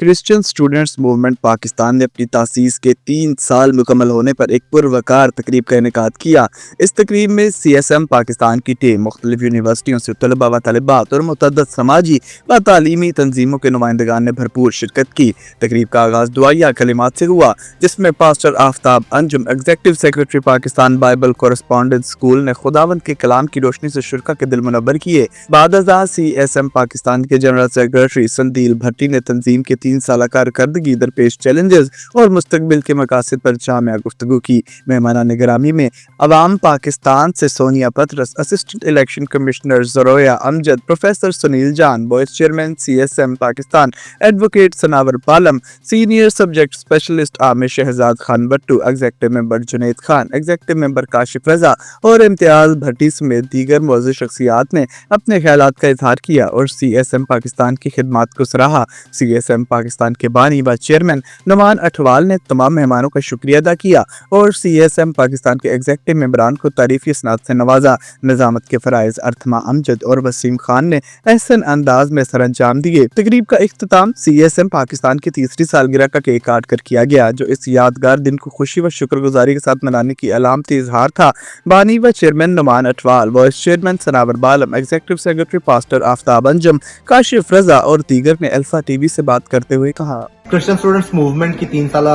Christian students movement Pakistan ने अपनी तासीस के 3 साल मुकम्मल होने पर एक पुरवकार तकरीब का इनेकाद किया। इस तकरीब में CSM पाकिस्तान की टीम मुख्तलिफ यूनिवर्सिटियों से तलबा व तलिबात और मुतअद्दिद समाजी व तालीमी तंजीमों के नुमाइंदगान ने भरपूर शिरकत की। तकरीब का आगाज़ दुआया कलिमात से हुआ, जिसमें pastor Aftab Anjum executive secretary Pakistan Bible correspondence school ने खुदावंद के कलाम की रोशनी से शुरका के दिल मुनव्वर किए। बादअज़ा CSM पाकिस्तान के जनरल सेक्रेटरी संदील भट्टी ने तंजीम के 3 साल कारकर्दगी, दरपेश चैलेंजेस और मुस्तकबिल के मकासद पर जामिया गुफ्तगू की। मेहमानान गिरामी में अवाम पाकिस्तान से Sonia Patras, assistant election commissioner Zaroya Amjad, professor Sunil Jan, vice chairman CSM Pakistan advocate Sanawar Palam, senior subject specialist Aamir Shahzad Khan Bhattu, executive member Junaid Khan, executive member Kashif Raza और इम्तियाज भट्टी समेत दीगर मुअज़्ज़ज़ शख्सियात ने अपने ख्यालात का इज़हार किया और CSM पाकिस्तान की खिदमात को सराहा। CSM पाकिस्तान के बानी व चेयरमैन नुमान अठवाल ने तमाम मेहमानों का शुक्रिया अदा किया और CSM पाकिस्तान के एग्जीक्यूटिव मेंबरान को तारीफी सनात से नवाजा। निजामत के फराइज अर्थमा अमजद और वसीम खान ने एहसन अंदाज में सर अंजाम दिए। तकरीब का इख्तिताम CSM पाकिस्तान की 3री सालगिरह का केक काट कर किया गया, जो इस यादगार दिन को खुशी व शुक्रगुजारी के साथ मनाने की अलामती इजहार था। बानी व chairman Numan Athwal, vice chairman Sanawar Balam, executive secretary pastor Aftab Anjum, Kashif Raza और दीगर ने अल्फा टीवी से बात करते हुए कहा, क्रिश्चियन स्टूडेंट्स मूवमेंट की 3 साल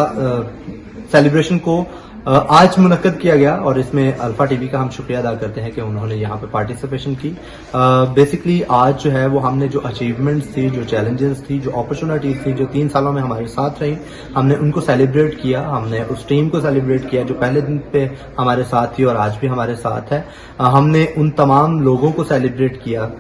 सेलिब्रेशन को आज मुनक्कद किया गया और इसमें अल्फा टीवी का हम शुक्रिया अदा करते हैं कि उन्होंने यहाँ पे पार्टिसिपेशन की। बेसिकली आज जो है वो हमने जो अचीवमेंट्स थी, जो चैलेंजेस थी, जो अपॉर्चुनिटीज थी, जो 3 सालों में हमारे साथ रही, हमने उनको सेलिब्रेट किया। हमने उस टीम को सेलिब्रेट किया जो पहले दिन पे हमारे साथ थी और आज भी हमारे साथ है। हमने उन तमाम लोगों को सेलिब्रेट किया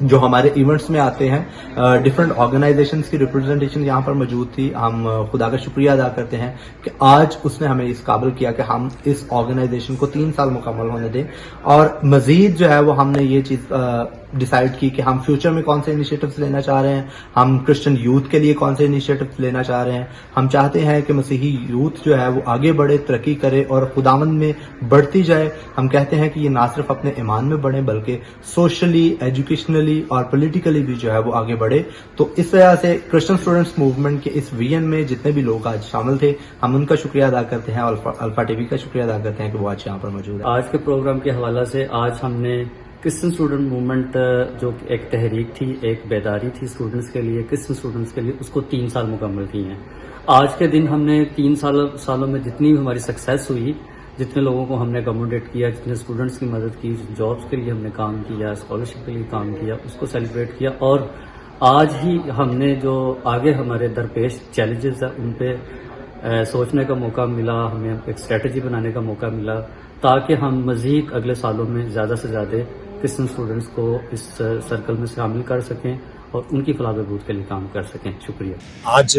जो हमारे इवेंट्स में आते हैं। डिफरेंट ऑर्गेनाइजेशंस की रिप्रेजेंटेशन यहाँ पर मौजूद थी। हम खुदा का शुक्रिया अदा करते हैं कि आज उसने हमें इस काबिल किया कि हम इस ऑर्गेनाइजेशन को 3 साल मुकम्मल होने दें और मजीद जो है वो हमने ये चीज़ डिसाइड की कि हम फ्यूचर में कौन से इनिशिएटिव्स लेना चाह रहे हैं, हम क्रिश्चियन यूथ के लिए कौन से इनिशिएटिव्स लेना चाह रहे हैं। हम चाहते हैं कि मसीही यूथ जो है वो आगे बढ़े, तरक्की करे और खुदावंद में बढ़ती जाए। हम कहते हैं कि ये ना सिर्फ अपने ईमान में बढ़े बल्कि सोशली, एजुकेशनली और पॉलिटिकली भी जो है वो आगे बढ़े। तो इस वजह से क्रिश्चियन स्टूडेंट्स मूवमेंट के इस विजन में जितने भी लोग आज शामिल थे, हम उनका शुक्रिया अदा करते हैं और अल्फा टीवी का शुक्रिया अदा करते हैं कि वो आज यहाँ पर मौजूद है। आज के प्रोग्राम के हवाला से आज हमने क्रिश्चियन स्टूडेंट मूवमेंट जो एक तहरीक थी, एक बेदारी थी स्टूडेंट्स के लिए, क्रिश्चियन स्टूडेंट्स के लिए, उसको 3 साल मुकम्मल किए हैं। आज के दिन हमने 3 सालों में जितनी हमारी सक्सेस हुई, जितने लोगों को हमने अकोमोडेट किया, जितने स्टूडेंट्स की मदद की, जॉब्स के लिए हमने काम किया, स्कॉलरशिप के लिए काम किया, उसको सेलिब्रेट किया। और आज ही हमने जो आगे हमारे दरपेश चैलेंजेस है उन पे सोचने का मौका मिला, हमें एक स्ट्रेटजी बनाने का मौका मिला ताकि हम मज़ीद अगले सालों में ज़्यादा से ज़्यादा क्रिश्चियन स्टूडेंट्स को इस सर्कल में शामिल कर सकें और उनकी फलाह बहबूद के लिए काम कर सकें। शुक्रिया। आज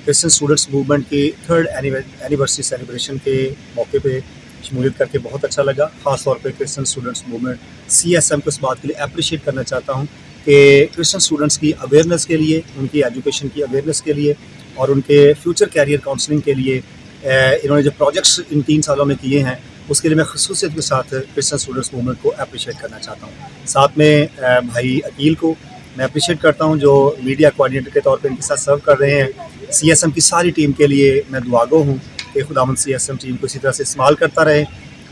क्रिश्चियन स्टूडेंट्स मूवमेंट की 3rd एनिवर्सरी सेलिब्रेशन के मौके पे शमूलियत करके बहुत अच्छा लगा। ख़ास तौर पे क्रिश्चियन स्टूडेंट्स मूवमेंट CSM को इस बात के लिए अप्रिशिएट करना चाहता हूँ कि क्रिश्चियन स्टूडेंट्स की अवेयरनेस के लिए, उनकी एजुकेशन की अवेयरनेस के लिए और उनके फ्यूचर कैरियर काउंसलिंग के लिए इन्होंने जो प्रोजेक्ट्स इन 3 सालों में किए हैं उसके लिए मैं ख़ुसूसियत के साथ क्रिश्चियन स्टूडेंट्स मूवमेंट को अप्रिशिएट करना चाहता हूँ। साथ में भाई अकील को मैं अप्रिशिएट करता हूँ जो मीडिया कोऑर्डिनेटर के तौर पे इनके साथ सर्व कर रहे हैं। CSM की सारी टीम के लिए मैं दुआगो हूँ कि खुदावंद CSM टीम को इसी तरह से इस्तेमाल करता रहे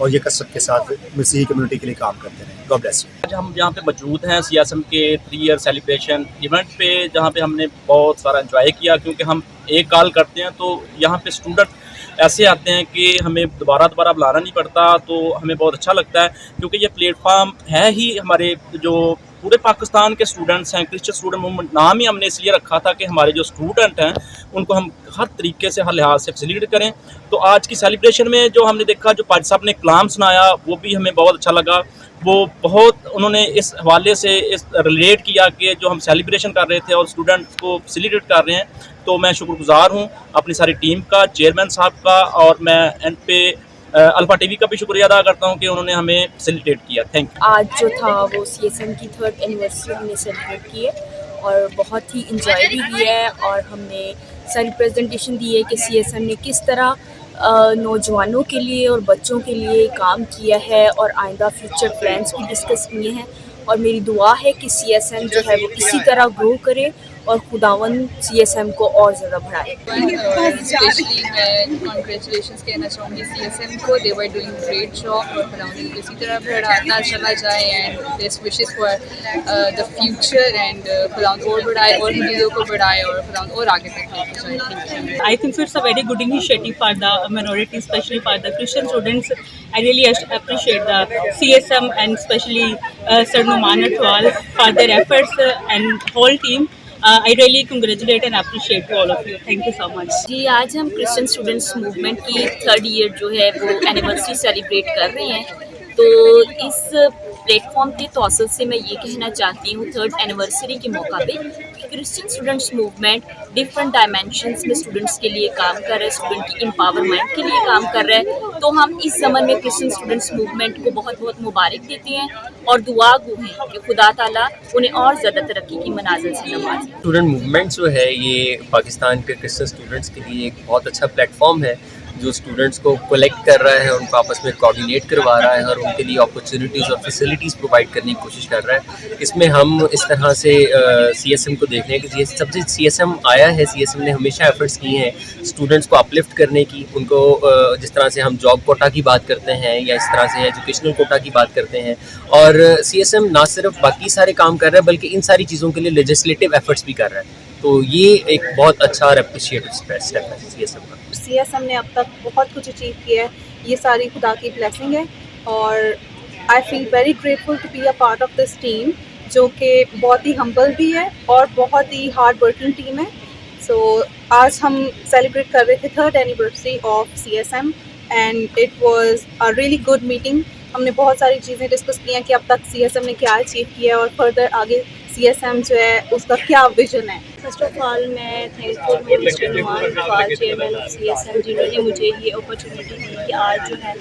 और ये कसरत के साथ मसीही कम्युनिटी के लिए काम करते रहें। God bless you. आज हम यहाँ पे मौजूद हैं CSM के 3 ईयर सेलिब्रेशन इवेंट पे, जहाँ पे हमने बहुत सारा एंजॉय किया क्योंकि हम एक कॉल करते हैं तो यहाँ पे स्टूडेंट ऐसे आते हैं कि हमें दोबारा बुलाना नहीं पड़ता, तो हमें बहुत अच्छा लगता है क्योंकि ये प्लेटफॉर्म है ही हमारे जो पूरे पाकिस्तान के स्टूडेंट्स हैं। क्रिश्चियन स्टूडेंट मूवमेंट नाम ही हमने इसलिए रखा था कि हमारे जो स्टूडेंट हैं उनको हम हर तरीके से, हर लिहाज से फैसिलिटेट करें। तो आज की सेलिब्रेशन में जो हमने देखा, जो पाजी साहब ने कलाम सुनाया वो भी हमें बहुत अच्छा लगा। वो बहुत उन्होंने इस हवाले से इस रिलेट किया कि जो हम सेलिब्रेशन कर रहे थे और स्टूडेंट्स को फैसिलिटेट कर रहे हैं, तो मैं शुक्रगुजार हूँ अपनी सारी टीम का, चेयरमैन साहब का, और मैं एंड पे अल्फा टीवी का भी शुक्रिया अदा करता हूँ कि उन्होंने हमें फैसिलिटेट किया। Thank you. आज जो था वो CSM की 3rd एनिवर्सरी हमने सेलिब्रेट की है और बहुत ही इंजॉय भी किया है और हमने सारी प्रेजेंटेशन दी है कि CSM ने किस तरह नौजवानों के लिए और बच्चों के लिए काम किया है और आइंदा फ्यूचर प्लान्स भी डिस्कस किए हैं। और मेरी दुआ है कि CSM जो है वो इसी तरह ग्रो करे اور खुदावन CSM को और ज़्यादा बढ़ाए. Especially मैं congratulations कहना चाहूँगी CSM को. They were doing great job और खुदावन इनको इसी तरह बढ़ाता चला जाए and best wishes for the future and खुदावन और बढ़ाए और हिंदुओं को बढ़ाए और खुदावन और आगे तक लेके जाए. Thank you. I think so it's a very good initiative for the minority, especially for the Christian students. I really appreciate the CSM and especially Sir Numan Atwal for their efforts and whole team. I really congratulate and appreciate to all of you. Thank you so much. जी आज हम Christian students movement की 3rd year जो है वो anniversary celebrate कर रहे हैं. तो इस प्लेटफॉर्म के तौसल से मैं ये कहना चाहती हूँ 3rd एनिवर्सरी के मौका पे कि Christian students movement different dimensions में स्टूडेंट्स के लिए काम कर रहा है, स्टूडेंट की एम्पावरमेंट के लिए काम कर रहा है. तो हम इस ज़मन में क्रिश्चियन स्टूडेंट्स मूवमेंट को बहुत बहुत मुबारक देते हैं और दुआ गो हैं कि खुदा ताला उन्हें और ज़्यादा तरक्की की मनाजिल से नवाजे. स्टूडेंट मूवमेंट जो है ये पाकिस्तान के क्रिश्चियन स्टूडेंट्स के लिए एक बहुत अच्छा प्लेटफॉर्म है जो स्टूडेंट्स को कलेक्ट कर रहा है, उनको आपस में कोऑर्डिनेट करवा रहा है और उनके लिए अपॉर्चुनिटीज़ और फैसिलिटीज़ प्रोवाइड करने की कोशिश कर रहा है. इसमें हम इस तरह से CSM को देख रहे हैं कि जब से CSM आया है, CSM ने हमेशा एफर्ट्स किए हैं स्टूडेंट्स को अपलिफ्ट करने की. उनको जिस तरह से हम जॉब कोटा की बात करते हैं या इस तरह से एजुकेशनल कोटा की बात करते हैं, और CSM ना सिर्फ बाकी सारे काम कर रहा है बल्कि इन सारी चीज़ों के लिए लेजिस्लेटिव एफर्ट्स भी कर रहा है. तो ये एक बहुत अच्छा और अप्रिशिएटेड स्टेप है CSM का. CSM ने अब तक बहुत कुछ अचीव किया है, ये सारी खुदा की ब्लेसिंग है और I feel very grateful to be a part of this team जो कि बहुत ही हम्बल भी है और बहुत ही हार्ड वर्किंग टीम है. सो आज हम सेलिब्रेट कर रहे थे 3rd anniversary of CSM and it was a really good meeting. हमने बहुत सारी चीज़ें डिस्कस की हैं कि अब तक CSM ने क्या अचीव किया है और फर्दर आगे CSM जो है उसका क्या विजन है. फर्स्ट ऑफ ऑल मैं थैंकफुल हूँ mister Numan Atwal chairman of CSM जिन्होंने मुझे ये अपॉर्चुनिटी दी कि आज जो है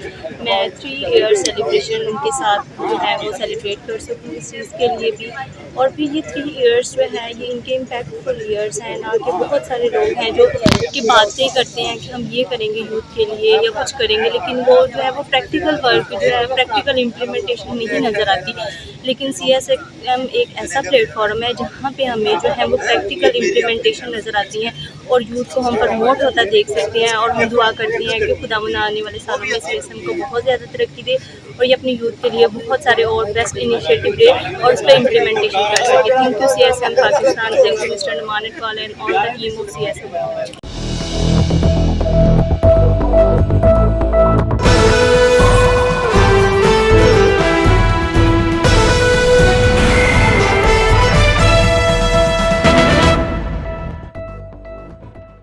मैं 3 ईयर सेलिब्रेशन उनके साथ जो है वो सेलिब्रेट कर सकूँ इस चीज़ के लिए भी. और भी ये 3 ईयर्स जो है ये इनके इम्पैक्टफुल ईयर्स हैं. आगे बहुत सारे लोग हैं जो कि बातें करते हैं कि हम ये करेंगे यूथ के लिए या कुछ करेंगे, लेकिन वो जो है वो प्रैक्टिकल वर्क जो है प्रैक्टिकल इम्प्लीमेंटेशन नहीं नज़र आती. लेकिन CSM एक ऐसा प्लेटफॉर्म है जहाँ पे हमें जो है वो प्रैक्टिकल इम्प्लीमेंटेशन नज़र आती है और यूथ को हम प्रमोट होता देख सकते हैं. और हम दुआ करते हैं कि खुदावंद आने वाले सालों में CSM को बहुत ज़्यादा तरक्की दे और ये अपनी यूथ के लिए बहुत सारे और बेस्ट इनिशिएटिव दे और उस पर इम्प्लीमेंटेशन कर सके. Thank you CSM Pakistan, thank you mister Numan Atwal and all the team of CSM.